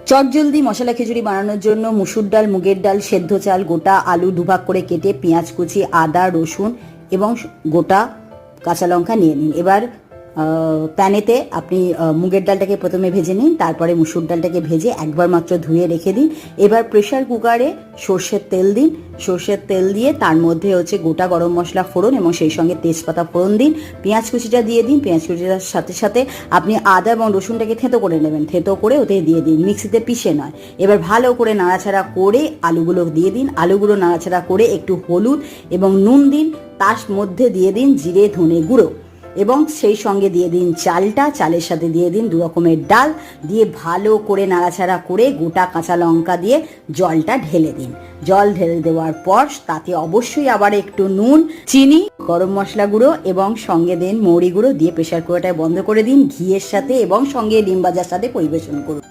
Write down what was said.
চটজলদি মশলা খিচুড়ি বানানোর জন্য মুসুর ডাল, মুগের ডাল, সেদ্ধ চাল, গোটা আলু দুভাগ করে কেটে পেঁয়াজ কুচি, আদা, রসুন এবং গোটা কাঁচা লঙ্কা নিয়ে নিন। এবার প্যানেতে আপনি মুগের ডালটাকে প্রথমে ভেজে নিন, তারপরে মুসুর ডালটাকে ভেজে একবার মাত্র ধুয়ে রেখে দিন। এবার প্রেশার কুকারে সর্ষের তেল দিন, সর্ষের তেল দিয়ে তার মধ্যে গোটা গরম মশলা ফোড়ন এবং সেই সঙ্গে তেজপাতা ফোড়ন দিন, পেঁয়াজ কুচিটা দিয়ে দিন। পেঁয়াজ কুচিটার সাথে সাথে আপনি আদা এবং রসুনটাকে থেঁতো করে নেবেন, থেঁতো করে ওতে দিয়ে দিন, মিক্সিতে পিষে নয়। এবার ভালো করে নাড়াচাড়া করে আলুগুলো দিয়ে দিন, আলুগুলো নাড়াচাড়া করে একটু হলুদ এবং নুন দিন, তার মধ্যে দিয়ে দিন জিরে ধনে গুঁড়ো এবং সেই সঙ্গে দিয়ে দিন চালটা, চালের সাথে দিয়ে দিন 2 রকমের ডাল, দিয়ে ভালো করে নাড়াচাড়া করে গোটা কাঁচা লঙ্কা দিয়ে জলটা ঢেলে দিন। জল ঢেলে দেওয়ার পর তাতে অবশ্যই আবার একটু নুন, চিনি, গরম মশলা গুঁড়ো এবং সঙ্গে দিন মৌরি গুঁড়ো দিয়ে প্রেশার কুকারটা বন্ধ করে দিন ঘিয়ের সাথে এবং সঙ্গে ডিম ভাজার সাথে পরিবেশন করুন।